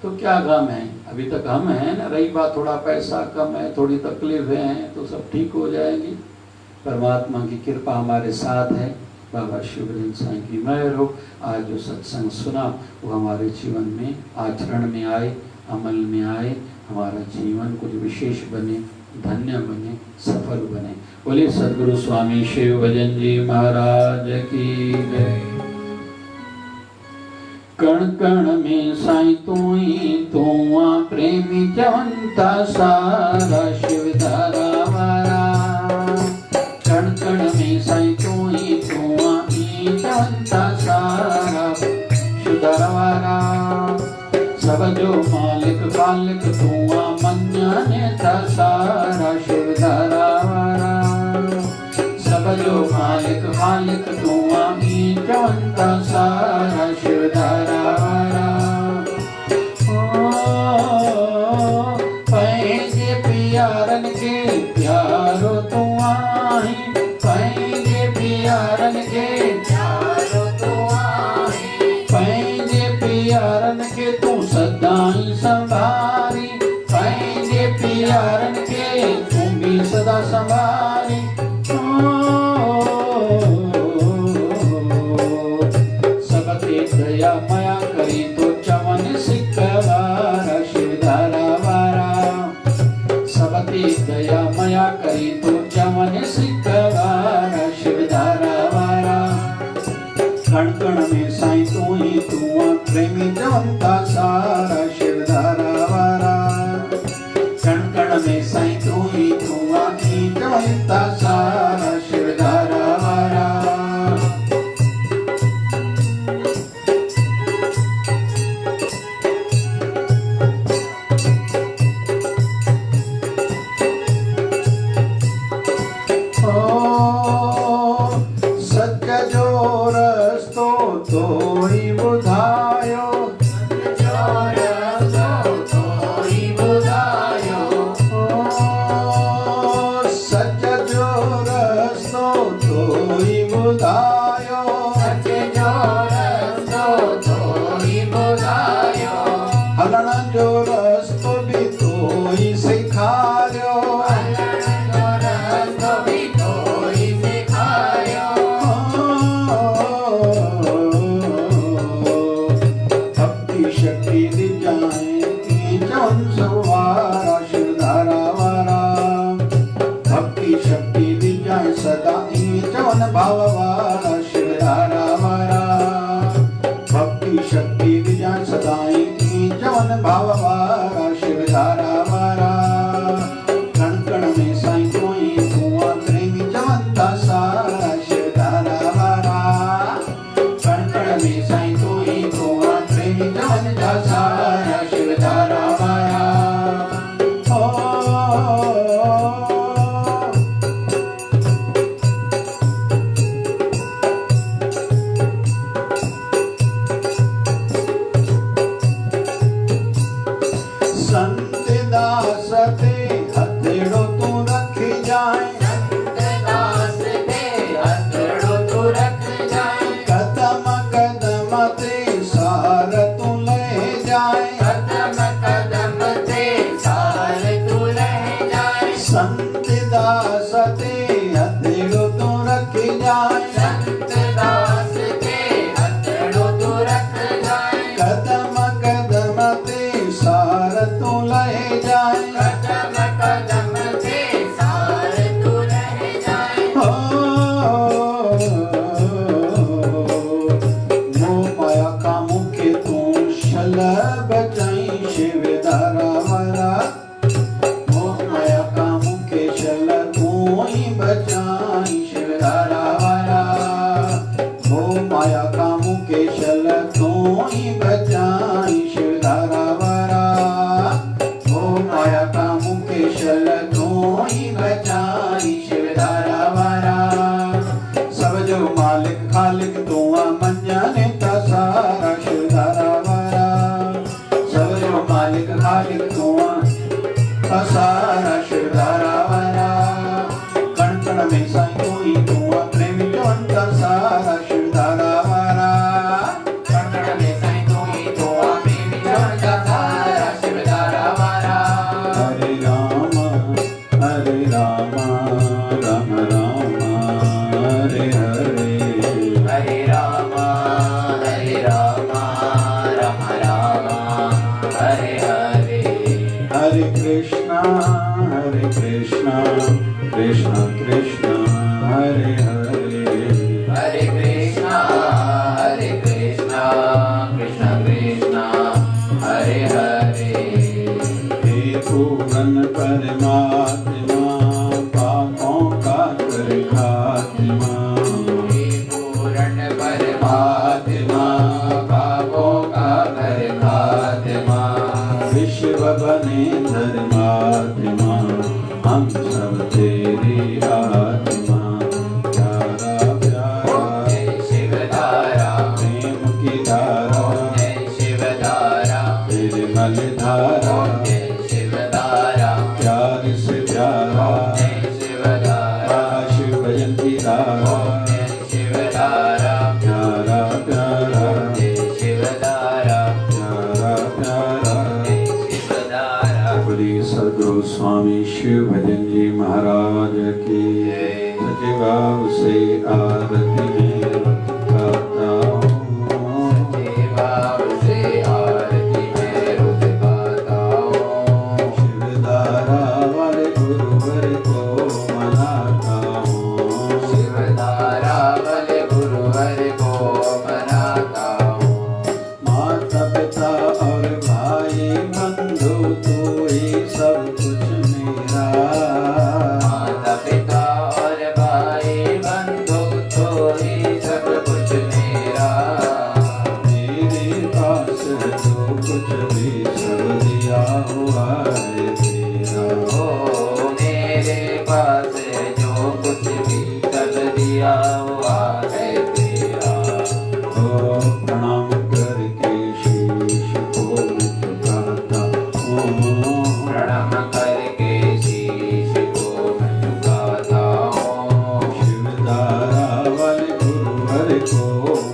तो क्या गम है। अभी तक हम हैं ना, रही बात थोड़ा पैसा कम है, थोड़ी तकलीफें हैं, तो सब ठीक हो जाएंगी। परमात्मा की कृपा हमारे साथ है। बाबा शिवलिंग साईं की मेहर हो। आज जो सत्संग सुना वो हमारे जीवन में आचरण में आए, अमल में आए, हमारा जीवन कुछ विशेष बने, धन्य बने, सफल बने। बोले सद्गुरु स्वामी शिव भजन जी महाराज की जय। कण कण में साईं तू ही तू आ, प्रेमी जवंता सारा शिवधारा वारा। कण कण में साईं तू ही तू आ, जवंता सारा शिवधारा वारा। सब जो मालिक बालिक तू आ, मन जाने था सारा शिवधारा वारा। सब जो मालिक मालिक तू आ, जवंता सारा शिवधारा वारा। पैंजे प्यारन के प्यारो तू आई, पैंजे प्यारन के प्यारो तू आई। पैंजे प्यारन के तू सदाई संभारी, पैंजे प्यारन के तू भी सदा संभारी। दया माया करी तो चमन सिकवारा शिवधारा वारा। सबती दया माया करी तो चमन सिकवारा शिवधारा वारा। कण कण में साईं तू ही तू आ, प्रेमी जवंता सारा शिवधारा वारा। कण कण में साईं तू ही तू आ, जवंता सारा शिवधारा वारा। तोई बुधायो जो रस्तो तोई बुधायो सच जो रस्तो तोई बुधायो सच जो रस्तो तोई बुधायो हलण जो रस्तो भी तोई सिखायो हलण जो रस्तो भी तोई सिखायो भक्ति शक्ति दी जाए जवन सवारा शिवधारा वारा भक्ति शक्ति दी जाए सदा जवन भाव वारा शिवधारा वारा भक्ति शक्ति दी जाए सदा जवन भाव वारा शिवधारा वारा कण कण में साईं कोई कुआं प्रेमी जवंता सारा शिवधारा वारा कण कण में साईं कोई कुआं प्रेमी जवंता सारा शिवधारा वारा ओ संत दास ते हथेड़ो तू रखी जाए संत दास ते हथड़ो तू रख जाए कदम कदम ते सार तू ले जाए कदम कदम ते सार तू ले जाए संत दास ते हथेड़ो तू रखी जाए संत दास ते हथड़ो तू रख जाए कदम कदम ते सार तू ले जाए कदम कदम ते सार तू ले जाए हो मोह माया का मुखे तू शल बचाई शिवधारा वाला मोह माया का मुखे शल तू ही बचाई शिवधारा वाला मोह माया का मुखे शल तू ही बचाई शिवधारा वाला मोह माया का मुखे शल तू ही बचाई शिवधारा वाला सब जो मालिक खालिक तू मन्याने ता सारा शिवधारा वाला सब जो मालिक खालिक तू सारा शिवधारा वाला कण कण में साईं कोई तू प्रेमी जवंता सारा शिवधारा वाला कण कण में साईं तोई तो प्रेमी जवंता सारा शिवधारा वाला हरे राम राम राम हरे हरे हरे राम राम राम हरे हरे हरे कृष्णा कृष्ण कृष्ण हरे हरे हरे कृष्णा कृष्ण कृष्ण हरे हरे हे पूरन परमात्मा पापों का कर खात्मा हे पूर्ण परमात्मा पापों का कर खात्मा विश्व बने धर्मात्मा हम सब तेरी आत्मा प्यारा प्यारा जय शिवधारा प्रेम की धारा जय शिवधारा निर्मल धारा जय शिवधारा प्यार से प्यारा जय शिवधारा शिव जयंती धारा जय शिवधारा प्यारा प्यारा जय शिवधारा प्यारा प्यारा जय शिवधारा बोली सदगुरु स्वामी शिव भजन जी महाराज की सच्चे भाव से आरती में गाता हूँ भाव से आरती में रुच गाता हूँ शिवधारा वाले गुरुवर को मनाता हूँ शिवधारा वाले गुरुवर को मनाता हूँ माता पिता और भाई बंधु तू ही सब कुछ मेरा माता पिता और भाई बंधु तो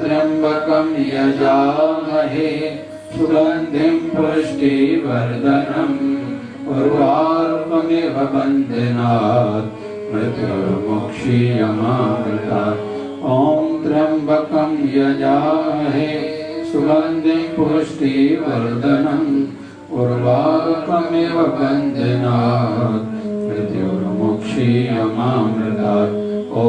त्र्यंबकं यजामहे सुगंधिं पुष्टिवर्धनम् उर्वारुकमिव बन्धनात् मृत्युर्मुक्षीयमामृतात्। ॐ त्र्यंबकं यजामहे सुगंधिं पुष्टिवर्धनम् उर्वारुकमिव बन्धनात् मृत्युर्मुक्षीयमामृतात्। ॐ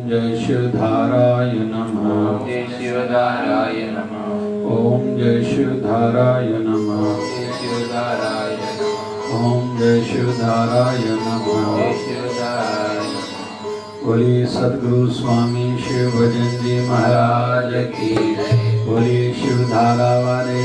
जय शिवधाराय नमः। जय शिवधाराय नमः। ॐ जय शिवधाराय नमः। जय शिवधाराय नमः। ॐ जय शिवधाराय नमः। जय शिवधाराय नमः। बोलिए सद्गुरु स्वामी शिव भजन जी महाराज की जय। बोलिए शिवधारा वाले